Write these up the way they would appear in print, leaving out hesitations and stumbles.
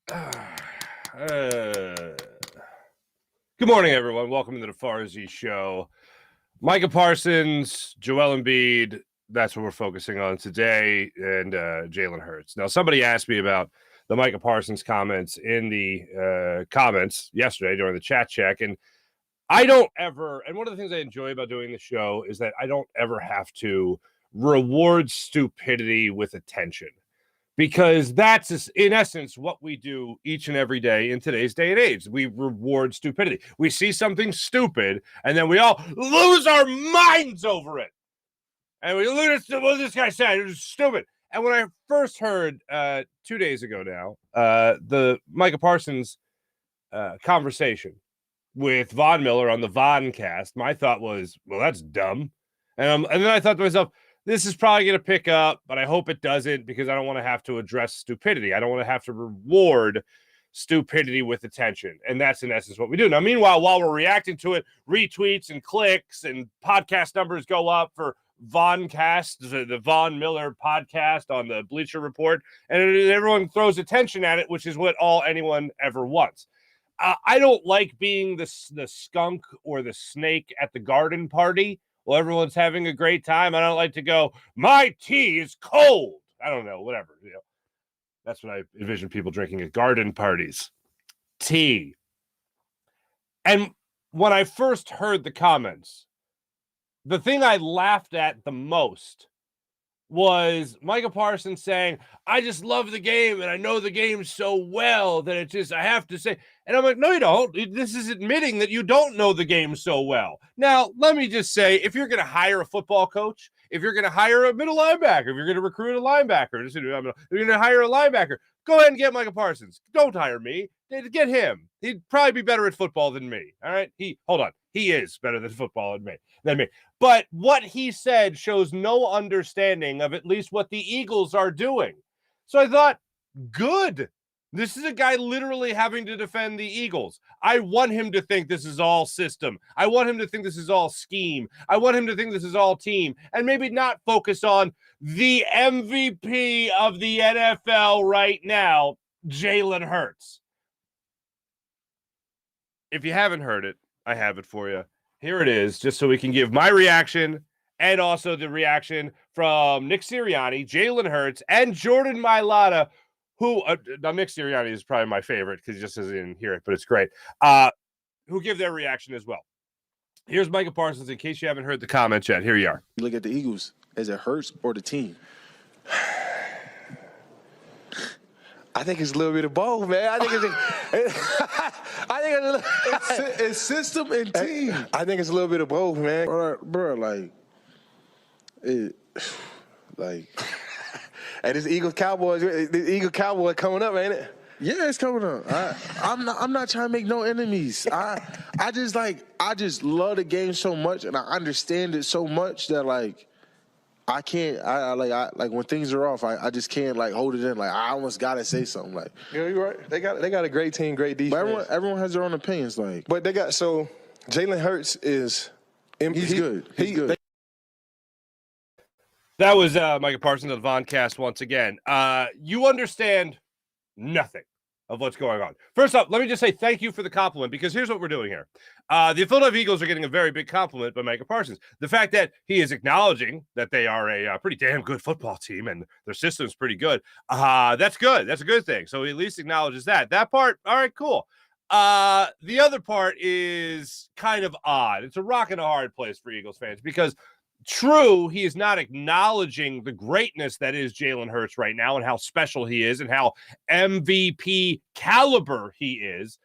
Good morning, everyone. Welcome to the Farzy Show. Micah Parsons, Joel Embiid, that's what we're focusing on today, and Jalen Hurts. Now, somebody asked me about the Micah Parsons comments in the comments yesterday during the chat check, and I don't ever, and one of the things I enjoy about doing the show is that I don't ever have to reward stupidity with attention. Because that's, in essence, what we do each and every day in today's day and age. We reward stupidity. We see something stupid, and then we all lose our minds over it. And we lose what this guy said. It was stupid. And when I first heard 2 days ago now, the Micah Parsons conversation with Von Miller on the Von cast, my thought was, well, that's dumb. And then I thought to myself, this is probably going to pick up, but I hope it doesn't because I don't want to have to address stupidity. I don't want to have to reward stupidity with attention. And that's in essence what we do. Now, meanwhile, while we're reacting to it, retweets and clicks and podcast numbers go up for Voncast, the Von Miller podcast on the Bleacher Report, and everyone throws attention at it, which is what anyone ever wants. I don't like being the skunk or the snake at the garden party. Well, everyone's having a great time. I don't like to go, my tea is cold. I don't know, whatever. That's what I envision people drinking at garden parties. Tea. And when I first heard the comments, the thing I laughed at the most was Micah Parsons saying, I just love the game and I know the game so well that I have to say. And I'm like, no, you don't. This is admitting that you don't know the game so well. Now, let me just say, if you're going to hire a football coach, if you're going to hire a middle linebacker, if you're going to recruit a linebacker, if you're going to hire a linebacker, go ahead and get Micah Parsons. Don't hire me. Get him. He'd probably be better at football than me. All right? Hold on. He is better than football than me. But what he said shows no understanding of at least what the Eagles are doing. So I thought, good. This is a guy literally having to defend the Eagles. I want him to think this is all system. I want him to think this is all scheme. I want him to think this is all team. And maybe not focus on the MVP of the NFL right now, Jalen Hurts. If you haven't heard it, I have it for you. Here it is, just so we can give my reaction and also the reaction from Nick Sirianni, Jalen Hurts, and Jordan Mailata, who now Nick Sirianni is probably my favorite because he just doesn't hear it, but it's great, who give their reaction as well. Here's Micah Parsons, in case you haven't heard the comments yet. Here you are. Look at the Eagles. Is it Hurts or the team? I think it's a little bit of both, man. I think it's system and team. I think it's a little bit of both, man. Bro, hey, this Eagle Cowboy coming up, ain't it? Yeah, it's coming up. I'm not trying to make no enemies. I just love the game so much, and I understand it so much that I can't. When things are off, I just can't hold it in. I almost gotta say something. Yeah, you're right. They got a great team, great defense. But everyone has their own opinions. But they got Jalen Hurts is he's good. He's good. That was Micah Parsons of the Voncast once again. You understand nothing of what's going on. First up, let me just say thank you for the compliment, because here's what we're doing here. The Philadelphia Eagles are getting a very big compliment by Micah Parsons. The fact that he is acknowledging that they are a pretty damn good football team and their system's pretty good, that's good. That's a good thing. So he at least acknowledges that. That part, all right, cool. The other part is kind of odd. It's a rock and a hard place for Eagles fans because true, he is not acknowledging the greatness that is Jalen Hurts right now and how special he is and how MVP caliber he is.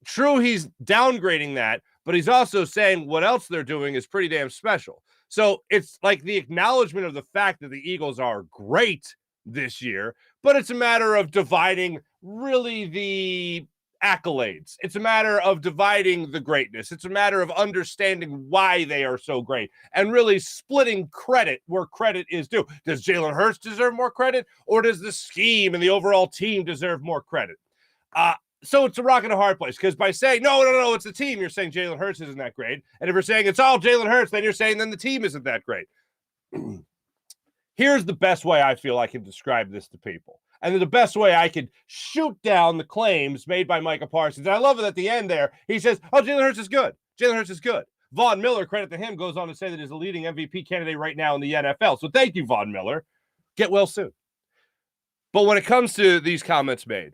True, he's downgrading that, but he's also saying what else they're doing is pretty damn special. So it's like the acknowledgement of the fact that the Eagles are great this year, but it's a matter of dividing really the accolades. It's a matter of dividing the greatness. It's a matter of understanding why they are so great and really splitting credit where credit is due. Does Jalen Hurts deserve more credit, or does the scheme and the overall team deserve more credit? So it's a rock and a hard place, because by saying, no, it's the team, you're saying Jalen Hurts isn't that great. And if you're saying it's all Jalen Hurts, then you're saying then the team isn't that great. Here's the best way I feel I can describe this to people. And the best way I could shoot down the claims made by Micah Parsons, and I love it at the end there, he says, oh, Jalen Hurts is good. Jalen Hurts is good. Von Miller, credit to him, goes on to say that he's the leading MVP candidate right now in the NFL. So thank you, Von Miller. Get well soon. But when it comes to these comments made,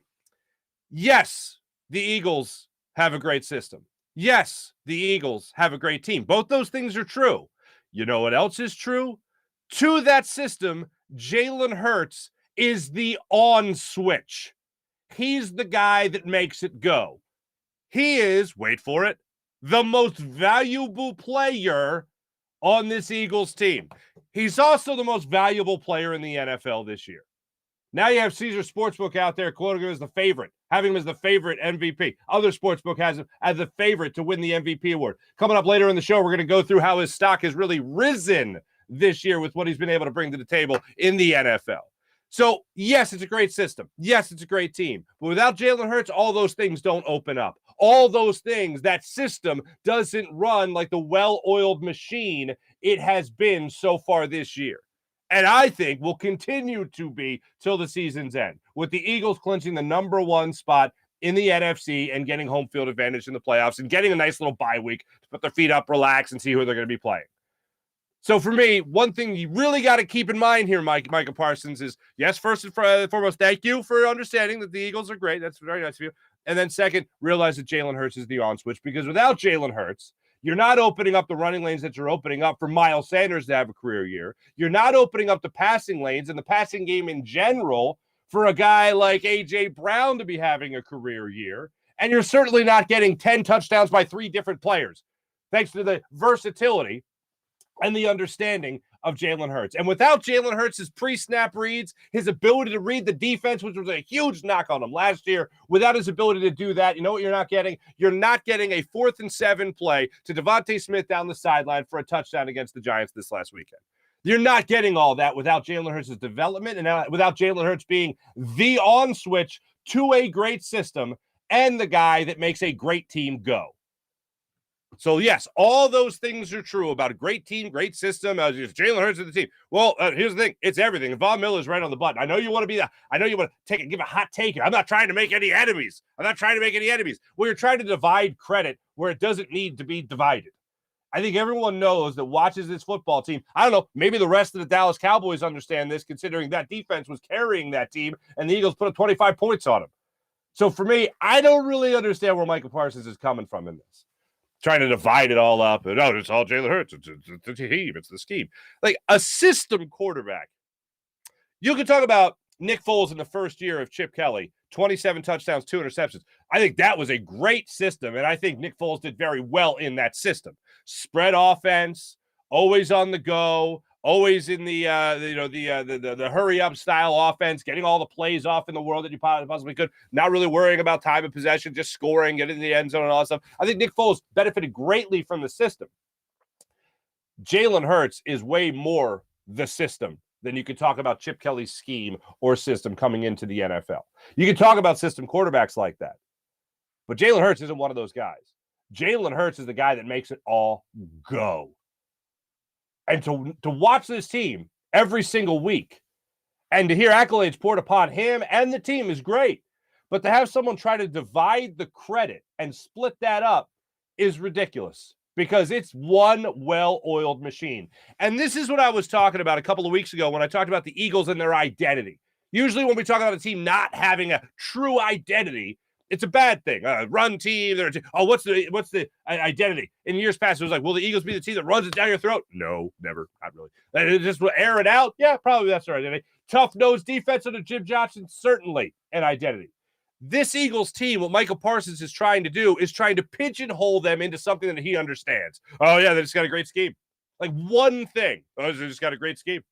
yes, the Eagles have a great system. Yes, the Eagles have a great team. Both those things are true. You know what else is true? To that system, Jalen Hurts is the on switch. He's the guy that makes it go. He is, wait for it, the most valuable player on this Eagles team. He's also the most valuable player in the NFL this year. Now you have Caesar Sportsbook out there quoting him as the favorite, having him as the favorite MVP. Other sportsbook has him as the favorite to win the MVP award. Coming up later in the show, we're going to go through how his stock has really risen this year with what he's been able to bring to the table in the NFL. So, yes, it's a great system. Yes, it's a great team. But without Jalen Hurts, all those things don't open up. All those things, that system doesn't run like the well-oiled machine it has been so far this year. And I think will continue to be till the season's end, with the Eagles clinching the number one spot in the NFC and getting home field advantage in the playoffs and getting a nice little bye week to put their feet up, relax, and see who they're going to be playing. So for me, one thing you really got to keep in mind here, Micah Parsons, is, yes, first and foremost, thank you for understanding that the Eagles are great. That's very nice of you. And then second, realize that Jalen Hurts is the on switch, because without Jalen Hurts, you're not opening up the running lanes that you're opening up for Miles Sanders to have a career year. You're not opening up the passing lanes and the passing game in general for a guy like A.J. Brown to be having a career year. And you're certainly not getting 10 touchdowns by 3 different players, thanks to the versatility and the understanding of Jalen Hurts. And without Jalen Hurts' his pre-snap reads, his ability to read the defense, which was a huge knock on him last year, without his ability to do that, you know what you're not getting? You're not getting a 4th and 7 play to Devontae Smith down the sideline for a touchdown against the Giants this last weekend. You're not getting all that without Jalen Hurts' development and without Jalen Hurts being the on switch to a great system and the guy that makes a great team go. So, yes, all those things are true about a great team, great system. If Jalen Hurts is the team. Well, here's the thing. It's everything. And Von Miller's right on the button. I know you want to be I know you want to give a hot take here. I'm not trying to make any enemies. Well, you're trying to divide credit where it doesn't need to be divided. I think everyone knows that watches this football team. I don't know. Maybe the rest of the Dallas Cowboys understand this, considering that defense was carrying that team and the Eagles put up 25 points on them. So, for me, I don't really understand where Micah Parsons is coming from in this. Trying to divide it all up. And, it's all Jalen Hurts. It's the team. It's the scheme. Like a system quarterback. You can talk about Nick Foles in the first year of Chip Kelly, 27 touchdowns, 2 interceptions. I think that was a great system, and I think Nick Foles did very well in that system. Spread offense, always on the go, always in the hurry up style offense, getting all the plays off in the world that you possibly could, not really worrying about time of possession, just scoring, getting in the end zone and all that stuff. I think Nick Foles benefited greatly from the system. Jalen Hurts is way more the system than you could talk about Chip Kelly's scheme or system coming into the NFL. You can talk about system quarterbacks like that, but Jalen Hurts isn't one of those guys. Jalen Hurts is the guy that makes it all go. And to watch this team every single week and to hear accolades poured upon him and the team is great. But to have someone try to divide the credit and split that up is ridiculous, because it's one well-oiled machine. And this is what I was talking about a couple of weeks ago when I talked about the Eagles and their identity. Usually when we talk about a team not having a true identity, it's a bad thing. Run team. What's the identity? In years past, it was like, will the Eagles be the team that runs it down your throat? No, never. Not really. Just air it out? Yeah, probably that's their identity. Tough-nosed defense under Jim Johnson, certainly an identity. This Eagles team, what Micah Parsons is trying to do is trying to pigeonhole them into something that he understands. Oh, yeah, they just got a great scheme. Like one thing. Oh, they just got a great scheme.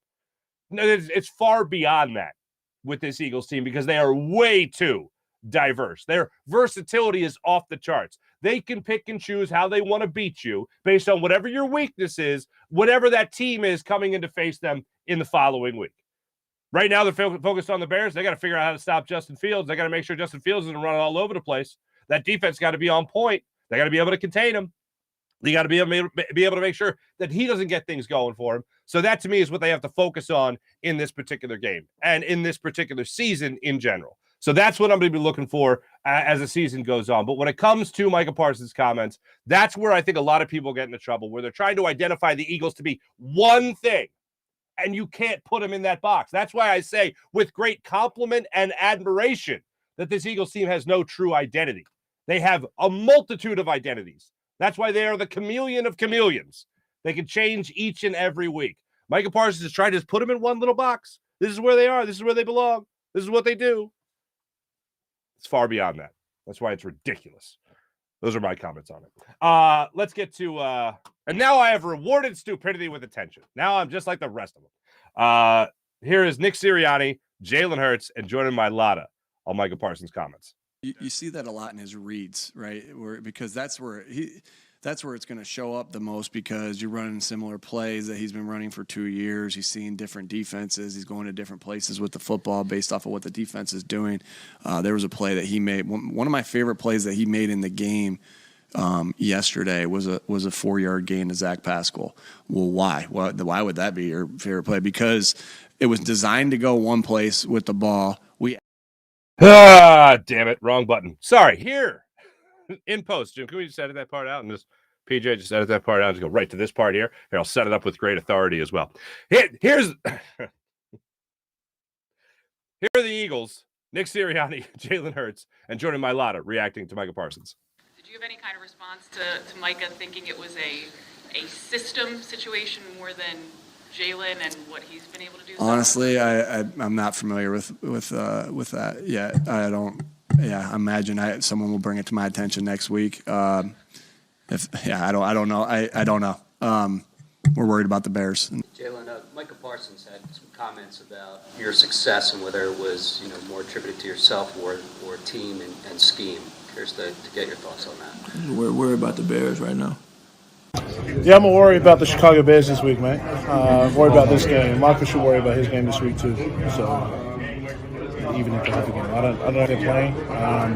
No, it's far beyond that with this Eagles team, because they are way too diverse. Their versatility is off the charts. They can pick and choose how they want to beat you based on whatever your weakness is, whatever that team is coming in to face them in the following week. Right now, they're focused on the Bears. They got to figure out how to stop Justin Fields. They got to make sure Justin Fields isn't running all over the place. That defense got to be on point. They got to be able to contain him. They got to be able to make sure that he doesn't get things going for him. So that to me is what they have to focus on in this particular game and in this particular season in general. So that's what I'm going to be looking for as the season goes on. But when it comes to Micah Parsons' comments, that's where I think a lot of people get into trouble, where they're trying to identify the Eagles to be one thing, and you can't put them in that box. That's why I say, with great compliment and admiration, that this Eagles team has no true identity. They have a multitude of identities. That's why they are the chameleon of chameleons. They can change each and every week. Micah Parsons is trying to just put them in one little box. This is where they are. This is where they belong. This is what they do. It's far beyond that. That's why it's ridiculous. Those are my comments on it. Let's get to and now I have rewarded stupidity with attention. Now I'm just like the rest of them. Here is Nick Sirianni, Jalen Hurts, and Jordan Mailata on Micah Parsons' comments. You see that a lot in his reads, right? Because that's where it's going to show up the most, because you're running similar plays that he's been running for 2 years. He's seeing different defenses. He's going to different places with the football based off of what the defense is doing. There was a play that he made. One of my favorite plays that he made in the game yesterday was a 4-yard gain to Zach Pascal. Well, why? Why would that be your favorite play? Because it was designed to go one place with the ball. Damn it. Wrong button. Sorry. Here in post, Jim, can we just edit that part out and just PJ just edit that part out and just go right to this part here? Here, I'll set it up with great authority as well. Here's here are the Eagles, Nick Sirianni, Jalen Hurts, and Jordan Mailata reacting to Micah Parsons. Did you have any kind of response to Micah thinking it was a system situation more than Jalen and what he's been able to do? Honestly, I'm not familiar with that yet. I don't. Yeah, I imagine someone will bring it to my attention next week. I don't know. I don't know. We're worried about the Bears. Jalen, Micah Parsons had some comments about your success and whether it was more attributed to yourself or team and scheme. Curious to get your thoughts on that. We're worried about the Bears right now. Yeah, I'm worried about the Chicago Bears this week, man. Worried about this game. Michael should worry about his game this week too. So even if they have a game, I don't know if they're playing,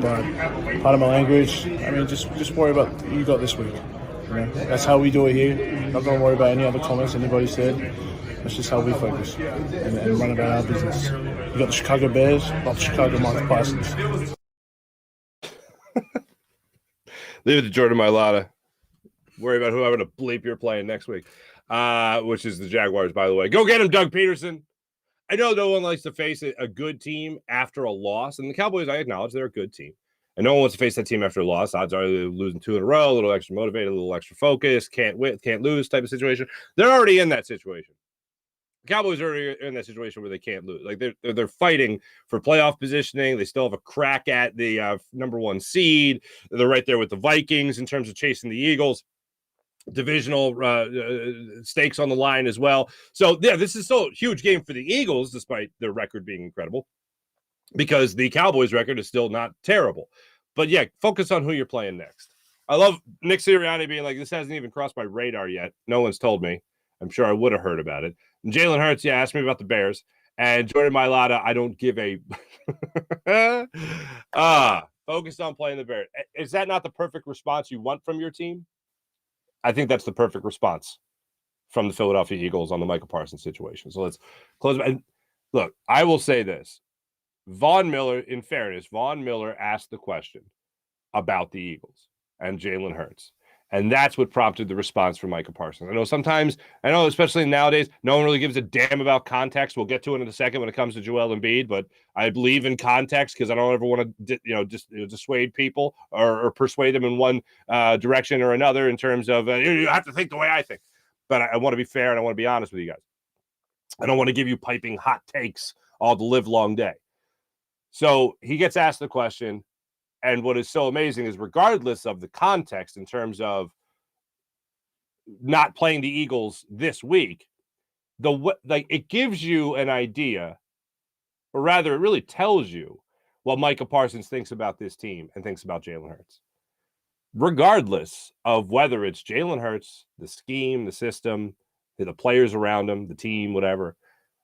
but part of my language. I mean, just worry about you got this week. That's how we do it here. Not going to worry about any other comments anybody said. That's just how we focus and run about our business. You got the Chicago Bears, not the Chicago Micah Parsons. Leave it to Jordan Mailata. Worry about whoever the bleep you're playing next week, which is the Jaguars, by the way. Go get him, Doug Peterson. I know no one likes to face a good team after a loss, and the Cowboys, I acknowledge, they're a good team. And no one wants to face that team after a loss. Odds are they're losing 2 in a row, a little extra motivated, a little extra focused, can't win, can't lose type of situation. They're already in that situation. The Cowboys are already in that situation where they can't lose. Like they're fighting for playoff positioning. They still have a crack at the number 1 seed. They're right there with the Vikings in terms of chasing the Eagles. Divisional stakes on the line as well. So, yeah, this is still a huge game for the Eagles, despite their record being incredible, because the Cowboys' record is still not terrible. But, yeah, focus on who you're playing next. I love Nick Sirianni being like, this hasn't even crossed my radar yet. No one's told me. I'm sure I would have heard about it. And Jalen Hurts, yeah, asked me about the Bears. And Jordan Mailata, I don't give a focused on playing the Bears. Is that not the perfect response you want from your team? I think that's the perfect response from the Philadelphia Eagles on the Micah Parsons situation. So let's close. And look, I will say this. Von Miller, in fairness, Von Miller asked the question about the Eagles and Jalen Hurts. And that's what prompted the response from Micah Parsons. I know especially nowadays, no one really gives a damn about context. We'll get to it in a second when it comes to Joel Embiid, but I believe in context because I don't ever want to dissuade people or persuade them in one direction or another in terms of you have to think the way I think. But I want to be fair and I want to be honest with you guys. I don't want to give you piping hot takes all the live long day. So he gets asked the question. And what is so amazing is regardless of the context in terms of not playing the Eagles this week, it gives you an idea, or rather it really tells you what Micah Parsons thinks about this team and thinks about Jalen Hurts. Regardless of whether it's Jalen Hurts, the scheme, the system, the players around him, the team, whatever,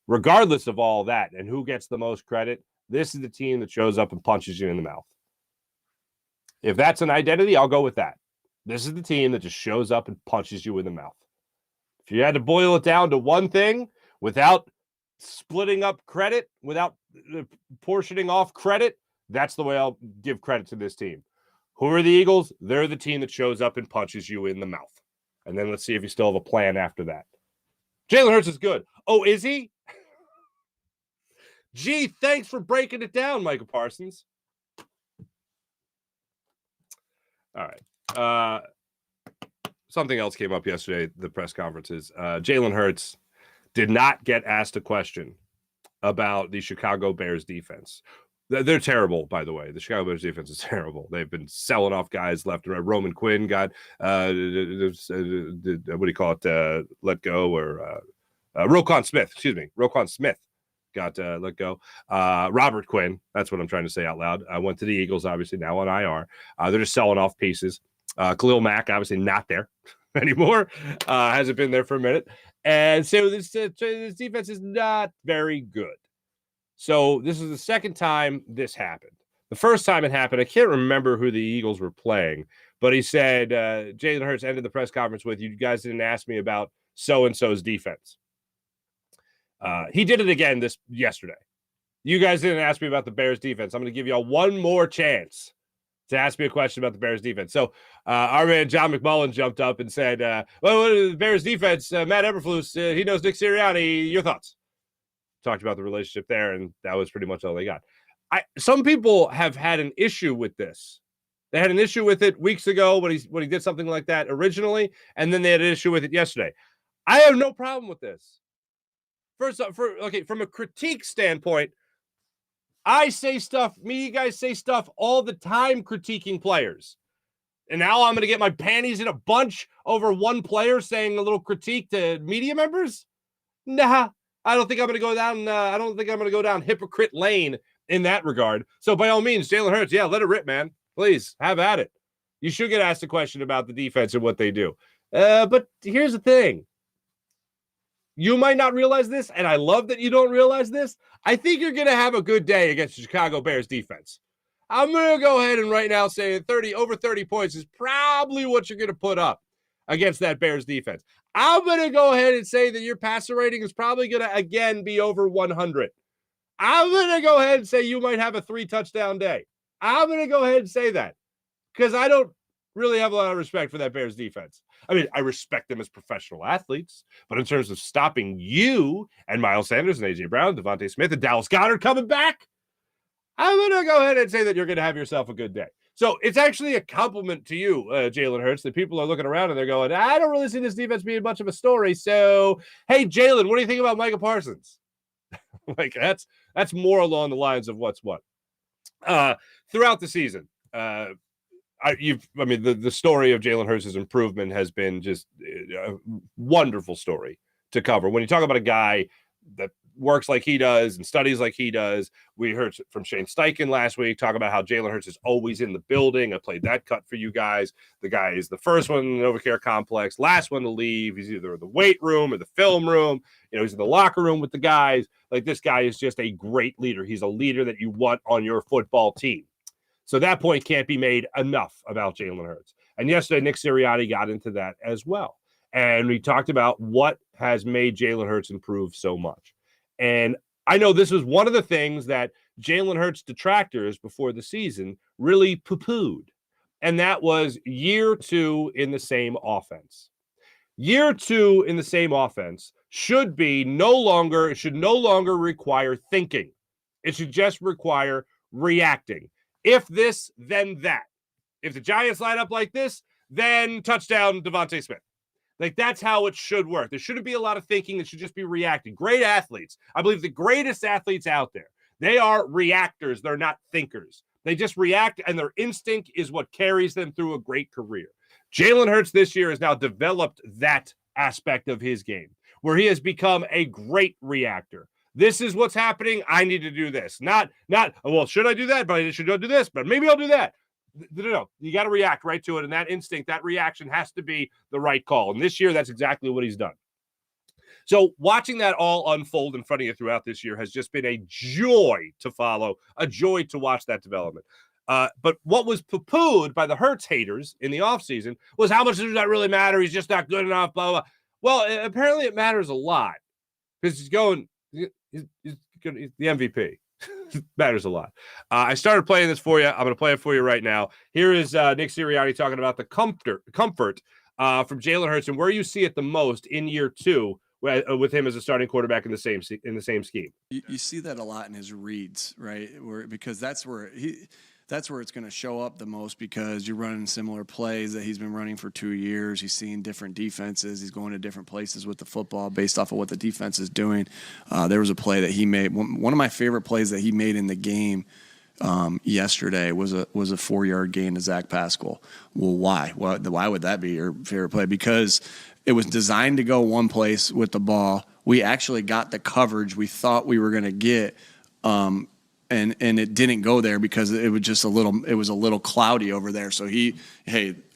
regardless of all that and who gets the most credit, this is the team that shows up and punches you in the mouth. If that's an identity, I'll go with that. This is the team that just shows up and punches you in the mouth. If you had to boil it down to one thing without splitting up credit, without portioning off credit, that's the way I'll give credit to this team. Who are the Eagles? They're the team that shows up and punches you in the mouth. And then let's see if you still have a plan after that. Jalen Hurts is good. Oh, is he? Gee, thanks for breaking it down, Micah Parsons. All right. Something else came up yesterday at the press conferences. Jalen Hurts did not get asked a question about the Chicago Bears defense. They're terrible, by the way. The Chicago Bears defense is terrible. They've been selling off guys left and right. Roman Quinn got, what do you call it, let go, or Roquan Smith, Roquan Smith got let go. Robert Quinn, that's what I'm trying to say out loud. I went to the Eagles, obviously, now on IR. They're just selling off pieces. Khalil Mack, obviously not there anymore. Hasn't been there for a minute. And so this defense is not very good. So this is the second time this happened. The first time it happened, I can't remember who the Eagles were playing, but he said, Jalen Hurts ended the press conference with, you guys didn't ask me about so-and-so's defense. He did it again yesterday. You guys didn't ask me about the Bears defense. I'm going to give y'all one more chance to ask me a question about the Bears defense. So our man John McMullen jumped up and said, well, the Bears defense, Matt Eberflus, he knows Nick Sirianni. Your thoughts? Talked about the relationship there, and that was pretty much all they got. Some people have had an issue with this. They had an issue with it weeks ago when he did something like that originally, and then they had an issue with it yesterday. I have no problem with this. First, from a critique standpoint, I say stuff, you guys say stuff all the time critiquing players. And now I'm going to get my panties in a bunch over one player saying a little critique to media members? Nah, I don't think I'm going to go down. I don't think I'm going to go down hypocrite lane in that regard. So by all means, Jalen Hurts, yeah, let it rip, man. Please have at it. You should get asked a question about the defense and what they do. But here's the thing. You might not realize this, and I love that you don't realize this. I think you're going to have a good day against the Chicago Bears defense. I'm going to go ahead and right now say that over 30 points is probably what you're going to put up against that Bears defense. I'm going to go ahead and say that your passer rating is probably going to, again, be over 100. I'm going to go ahead and say you might have a 3-touchdown day. I'm going to go ahead and say that because I don't really have a lot of respect for that Bears defense. I mean, I respect them as professional athletes, but in terms of stopping you and Miles Sanders and A.J. Brown, Devontae Smith, and Dallas Goedert coming back, I'm going to go ahead and say that you're going to have yourself a good day. So it's actually a compliment to you, Jalen Hurts, that people are looking around and they're going, I don't really see this defense being much of a story. So, hey, Jalen, what do you think about Micah Parsons? Like, that's more along the lines of what's what. Throughout the season, the story of Jalen Hurts' improvement has been just a wonderful story to cover. When you talk about a guy that works like he does and studies like he does, we heard from Shane Steichen last week talk about how Jalen Hurts is always in the building. I played that cut for you guys. The guy is the first one in the Novacare complex, last one to leave. He's either in the weight room or the film room. He's in the locker room with the guys. Like, this guy is just a great leader. He's a leader that you want on your football team. So that point can't be made enough about Jalen Hurts. And yesterday, Nick Sirianni got into that as well. And we talked about what has made Jalen Hurts improve so much. And I know this was one of the things that Jalen Hurts detractors before the season really poo-pooed. And that was year 2 in the same offense. Year 2 in the same offense should no longer require thinking. It should just require reacting. If this, then that. If the Giants line up like this, then touchdown Devontae Smith. Like, that's how it should work. There shouldn't be a lot of thinking. It should just be reacting. Great athletes. I believe the greatest athletes out there, they are reactors. They're not thinkers. They just react, and their instinct is what carries them through a great career. Jalen Hurts this year has now developed that aspect of his game, where he has become a great reactor. This is what's happening. I need to do this. Not, well, should I do that? But I should do this, but maybe I'll do that. No. You got to react right to it. And that instinct, that reaction has to be the right call. And this year, that's exactly what he's done. So watching that all unfold in front of you throughout this year has just been a joy to follow, a joy to watch that development. But what was poo-pooed by the Hurts haters in the offseason was, how much does that really matter? He's just not good enough, blah, blah. Well, apparently it matters a lot because he's the MVP. Matters a lot. I started playing this for you. I'm going to play it for you right now. Here is Nick Sirianni talking about the comfort from Jalen Hurts and where you see it the most in year 2 with him as a starting quarterback in the same scheme. You see that a lot in his reads, right? Because that's where it's going to show up the most, because you're running similar plays that he's been running for 2 years. He's seeing different defenses. He's going to different places with the football based off of what the defense is doing. There was a play that he made. One of my favorite plays that he made in the game yesterday was a 4-yard gain to Zach Pascal. Well, why? Why would that be your favorite play? Because it was designed to go one place with the ball. We actually got the coverage we thought we were going to get, and it didn't go there because it was just a little cloudy over there. So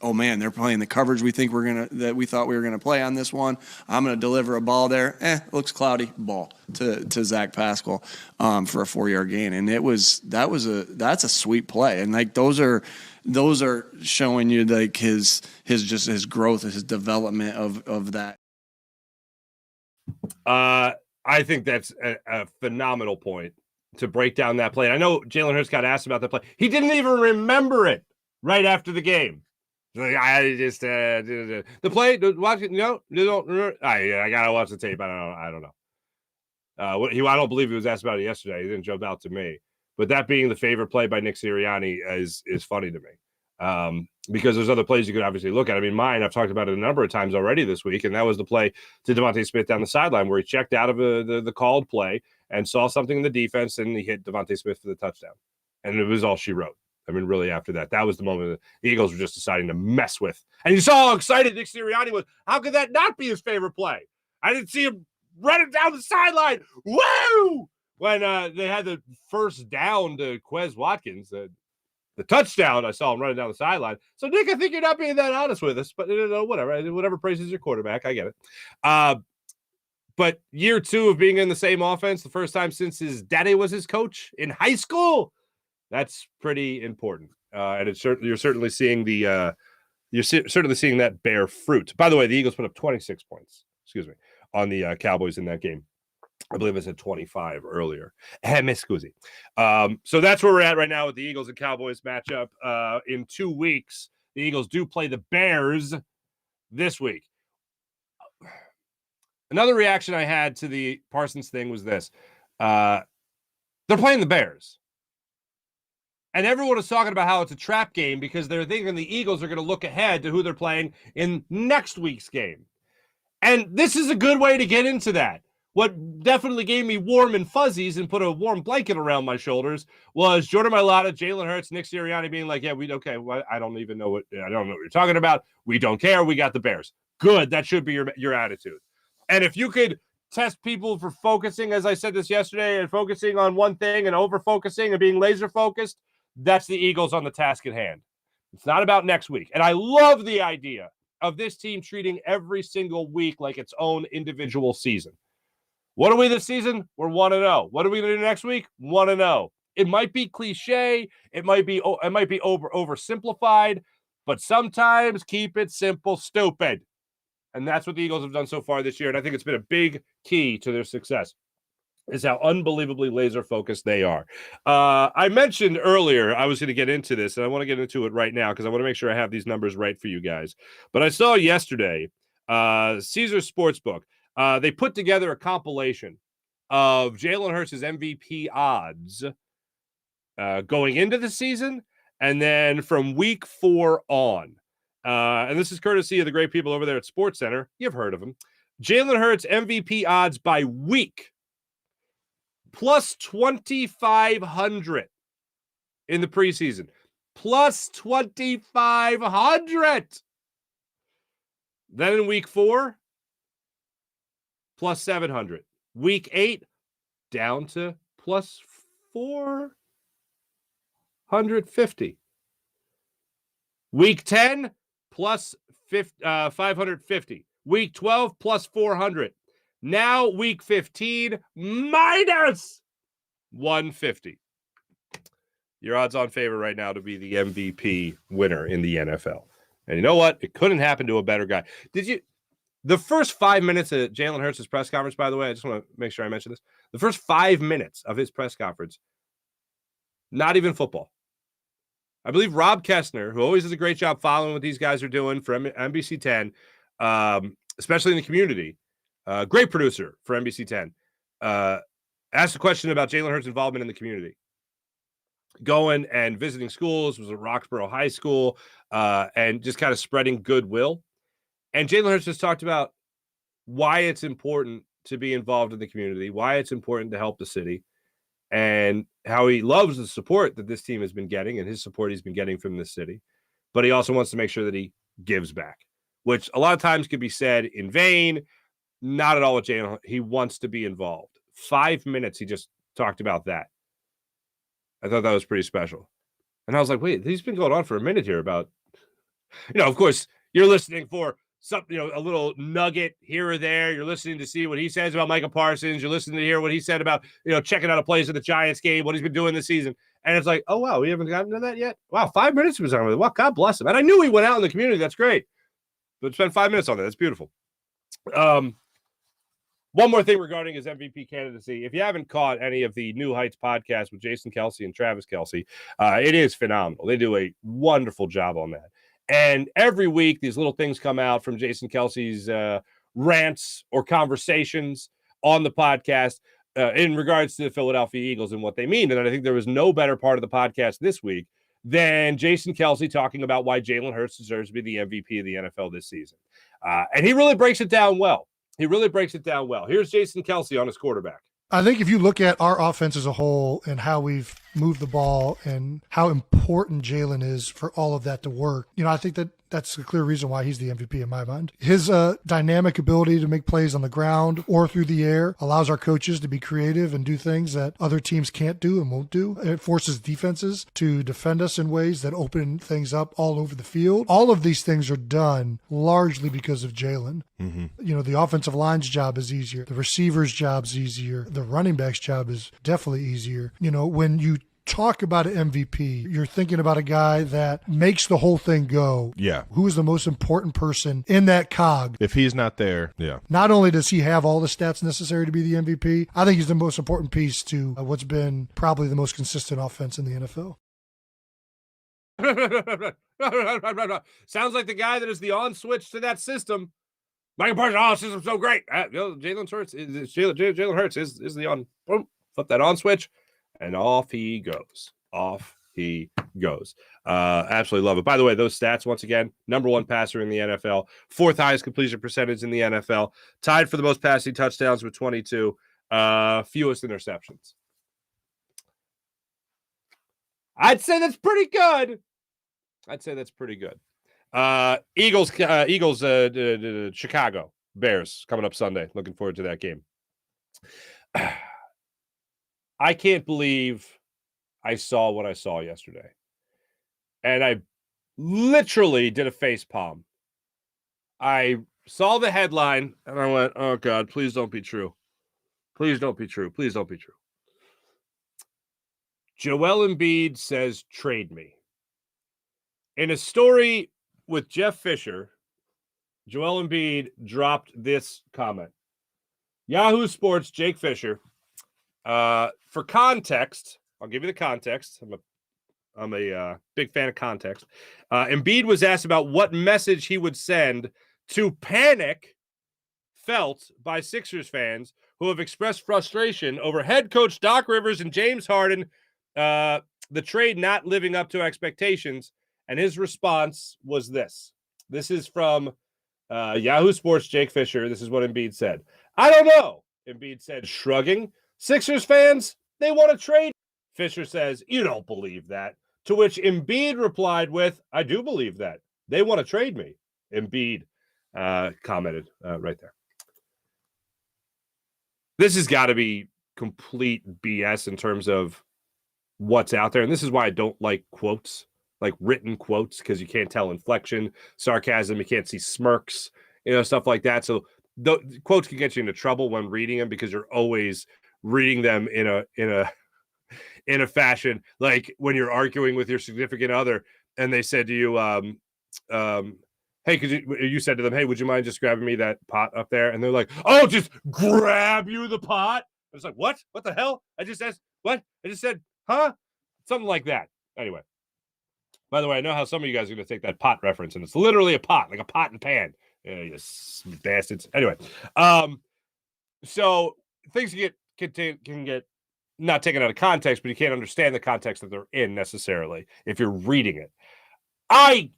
oh man, they're playing the coverage we thought we were gonna play on this one. I'm gonna deliver a ball there. It looks cloudy. Ball to Zach Pascal for a 4-yard gain, and that's a sweet play. And like those are showing you like his growth, his development of that. I think that's a phenomenal point to break down that play. I know Jalen Hurts got asked about that play. He didn't even remember it right after the game. Like, I just the play. Watch it. No, you don't remember. I gotta watch the tape. I don't know. I don't believe he was asked about it yesterday. He didn't jump out to me. But that being the favorite play by Nick Sirianni is funny to me. Because there's other plays you could obviously look at. I mean, mine, I've talked about it a number of times already this week, and that was the play to DeVonta Smith down the sideline where he checked out of the called play and saw something in the defense, and he hit DeVonta Smith for the touchdown. And it was all she wrote. I mean, really, after that was the moment the Eagles were just deciding to mess with. And you saw how excited Nick Sirianni was. How could that not be his favorite play? I didn't see him running down the sideline. Woo! When they had the first down to Quez Watkins, the touchdown, I saw him running down the sideline. So, Nick, I think you're not being that honest with us, but whatever praises your quarterback. I get it. But year 2 of being in the same offense, the first time since his daddy was his coach in high school, that's pretty important. And you're certainly seeing certainly seeing that bear fruit. By the way, the Eagles put up 26 points, on the Cowboys in that game. I believe I said 25 earlier. Me scusi. So that's where we're at right now with the Eagles and Cowboys matchup. In 2 weeks, the Eagles do play the Bears this week. Another reaction I had to the Parsons thing was this. They're playing the Bears. And everyone is talking about how it's a trap game because they're thinking the Eagles are going to look ahead to who they're playing in next week's game. And this is a good way to get into that. What definitely gave me warm and fuzzies and put a warm blanket around my shoulders was Jordan Mailata, Jalen Hurts, Nick Sirianni being like, I don't even know what you're talking about. We don't care. We got the Bears. Good. That should be your attitude. And if you could test people for focusing, as I said this yesterday, and focusing on one thing and over-focusing and being laser-focused, that's the Eagles on the task at hand. It's not about next week. And I love the idea of this team treating every single week like its own individual season. What are we this season? We're 1-0. What are we going to do next week? 1-0. It might be cliche. It might be oversimplified, but sometimes keep it simple, stupid. And that's what the Eagles have done so far this year. And I think it's been a big key to their success is how unbelievably laser focused they are. I mentioned earlier I was going to get into this, and I want to get into it right now because I want to make sure I have these numbers right for you guys. But I saw yesterday, Caesars Sportsbook, they put together a compilation of Jalen Hurts' MVP odds going into the season and then from week 4 on. And this is courtesy of the great people over there at SportsCenter. You've heard of them. Jalen Hurts MVP odds by week. Plus 2,500 in the preseason. Plus 2,500. Then in week 4, plus 700. Week 8, down to plus 450. Week 10, plus 550. Week 12, plus 400. Now, week 15, minus 150. Your odds on favor right now to be the MVP winner in the NFL. And you know what? It couldn't happen to a better guy. The first 5 minutes of Jalen Hurts' press conference, by the way, I just want to make sure I mention this. The first 5 minutes of his press conference, not even football. I believe Rob Kestner, who always does a great job following what these guys are doing for NBC 10, especially in the community, great producer for NBC 10, asked a question about Jalen Hurts' involvement in the community. Going and visiting schools, was at Roxborough High School, and just kind of spreading goodwill. And Jalen Hurts just talked about why it's important to be involved in the community, why it's important to help the city, and how he loves the support that this team has been getting and his support he's been getting from this city. But he also wants to make sure that he gives back, which a lot of times could be said in vain. Not at all with Jalen. He wants to be involved. 5 minutes, he just talked about that. I thought that was pretty special. And I was like, wait, he's been going on for a minute here about, of course, you're listening for something, a little nugget here or there. You're listening to see what he says about Micah Parsons. You're listening to hear what he said about, checking out a plays of the Giants game, what he's been doing this season. And it's like, oh, wow, we haven't gotten to that yet. Wow, 5 minutes was on with it. Wow, God bless him. And I knew he went out in the community. That's great. But spend 5 minutes on that. That's beautiful. One more thing regarding his MVP candidacy. If you haven't caught any of the New Heights podcast with Jason Kelsey and Travis Kelsey, it is phenomenal. They do a wonderful job on that. And every week, these little things come out from Jason Kelsey's rants or conversations on the podcast in regards to the Philadelphia Eagles and what they mean. And I think there was no better part of the podcast this week than Jason Kelsey talking about why Jalen Hurts deserves to be the MVP of the NFL this season. And he really breaks it down well. Here's Jason Kelsey on his quarterback. I think if you look at our offense as a whole and how we've moved the ball and how important Jalen is for all of that to work, I think that's a clear reason why he's the MVP in my mind. His dynamic ability to make plays on the ground or through the air allows our coaches to be creative and do things that other teams can't do and won't do. It forces defenses to defend us in ways that open things up all over the field. All of these things are done largely because of Jalen. Mm-hmm. The offensive line's job is easier. The receiver's job's easier. The running back's job is definitely easier. When you talk about an MVP, you're thinking about a guy that makes the whole thing go. Yeah. Who is the most important person in that cog? If he's not there, yeah. Not only does he have all the stats necessary to be the MVP, I think he's the most important piece to what's been probably the most consistent offense in the NFL. Sounds like the guy that is the on switch to that system. Micah Parsons, system's so great. Jalen Hurts is the on. Boom, flip that on switch. And off he goes. Absolutely love it. By the way, those stats, once again, number one passer in the NFL, fourth highest completion percentage in the NFL, tied for the most passing touchdowns with 22, fewest interceptions. I'd say that's pretty good. Eagles, Chicago Bears coming up Sunday. Looking forward to that game. I can't believe I saw what I saw yesterday. And I literally did a face palm. I saw the headline and I went, oh God, please don't be true. Please don't be true. Please don't be true. Joel Embiid says, trade me. In a story with Jeff Fisher, Joel Embiid dropped this comment. Yahoo Sports, Jake Fisher. For context, I'll give you the context. I'm a big fan of context. Embiid was asked about what message he would send to panic felt by Sixers fans who have expressed frustration over head coach Doc Rivers and James Harden, the trade not living up to expectations. And his response was this. This is from Yahoo Sports, Jake Fisher. This is what Embiid said. I don't know, Embiid said, shrugging. Sixers fans, they want to trade. Fisher says, you don't believe that. To which Embiid replied with, I do believe that. They want to trade me. Embiid commented right there. This has got to be complete BS in terms of what's out there. And this is why I don't like quotes, like written quotes, because you can't tell inflection, sarcasm, you can't see smirks, stuff like that. So the quotes can get you into trouble when reading them because you're always reading them in a fashion like when you're arguing with your significant other and they said to you, hey, you said to them, hey, would you mind just grabbing me that pot up there? And they're like, oh, just grab you the pot? I was like, what? What the hell? I just asked, what? I just said, huh? Something like that. Anyway. By the way, I know how some of you guys are going to take that pot reference, and it's literally a pot, like a pot and pan. Yeah, you bastards. Anyway, so things can get not taken out of context, but you can't understand the context that they're in necessarily if you're reading it. I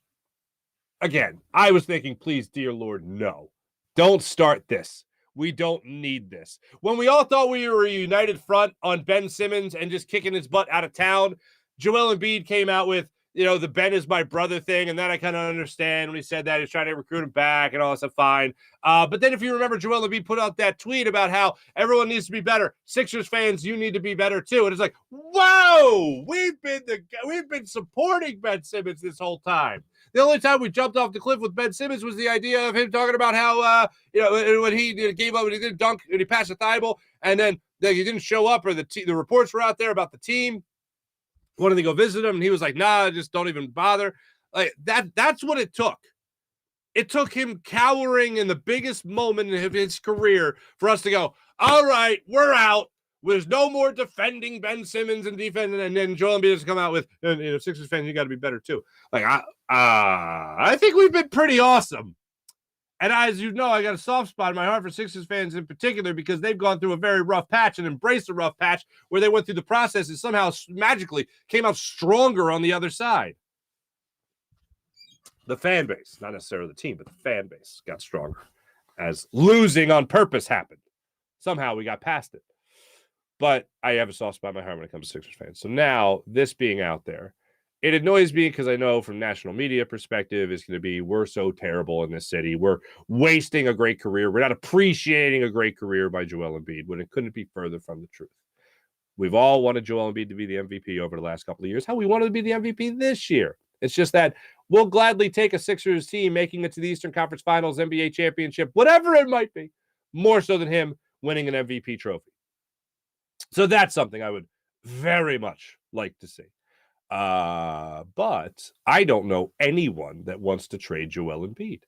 was thinking, please, dear Lord, no. Don't start this. We don't need this. When we all thought we were a united front on Ben Simmons and just kicking his butt out of town, Joel Embiid came out with, the Ben is my brother thing, and that I kind of understand when he said that. He's trying to recruit him back and all that stuff, fine. But then if you remember, Joel Embiid put out that tweet about how everyone needs to be better. Sixers fans, you need to be better too. And it's like, whoa, we've been supporting Ben Simmons this whole time. The only time we jumped off the cliff with Ben Simmons was the idea of him talking about how, when he gave up and he didn't dunk and he passed a Thibault, and then he didn't show up, or the reports were out there about the team wanted to go visit him, and he was like, nah, just don't even bother. Like that's what it took. It took him cowering in the biggest moment of his career for us to go, all right, we're out. There's no more defending Ben Simmons and defending, and then Joel Embiid has come out with, Sixers fans, you got to be better too. Like I think we've been pretty awesome. And as you know, I got a soft spot in my heart for Sixers fans in particular because they've gone through a very rough patch and embraced a rough patch where they went through the process and somehow magically came out stronger on the other side. The fan base, not necessarily the team, but the fan base got stronger as losing on purpose happened. Somehow we got past it. But I have a soft spot in my heart when it comes to Sixers fans. So now, this being out there, it annoys me because I know from national media perspective, it's going to be, we're so terrible in this city. We're wasting a great career. We're not appreciating a great career by Joel Embiid when it couldn't be further from the truth. We've all wanted Joel Embiid to be the MVP over the last couple of years. How we wanted to be the MVP this year. It's just that we'll gladly take a Sixers team making it to the Eastern Conference Finals, NBA championship, whatever it might be, more so than him winning an MVP trophy. So that's something I would very much like to see. But I don't know anyone that wants to trade Joel Embiid.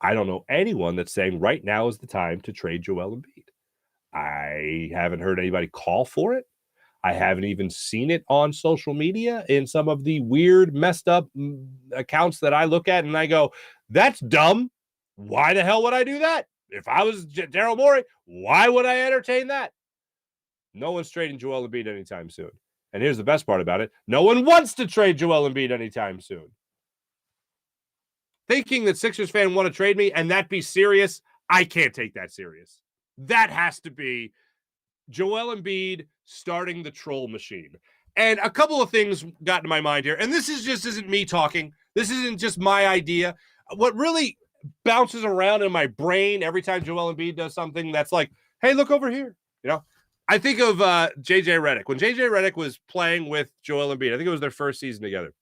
I don't know anyone that's saying right now is the time to trade Joel Embiid. I haven't heard anybody call for it. I haven't even seen it on social media in some of the weird, messed up accounts that I look at and I go, that's dumb. Why the hell would I do that? If I was Daryl Morey, why would I entertain that? No one's trading Joel Embiid anytime soon. And here's the best part about it. No one wants to trade Joel Embiid anytime soon. Thinking that Sixers fan want to trade me and that be serious, I can't take that serious. That has to be Joel Embiid starting the troll machine. And a couple of things got in my mind here. And this isn't me talking. This isn't just my idea. What really bounces around in my brain every time Joel Embiid does something that's like, hey, look over here. I think of JJ Redick. When JJ Redick was playing with Joel Embiid, I think it was their first season together.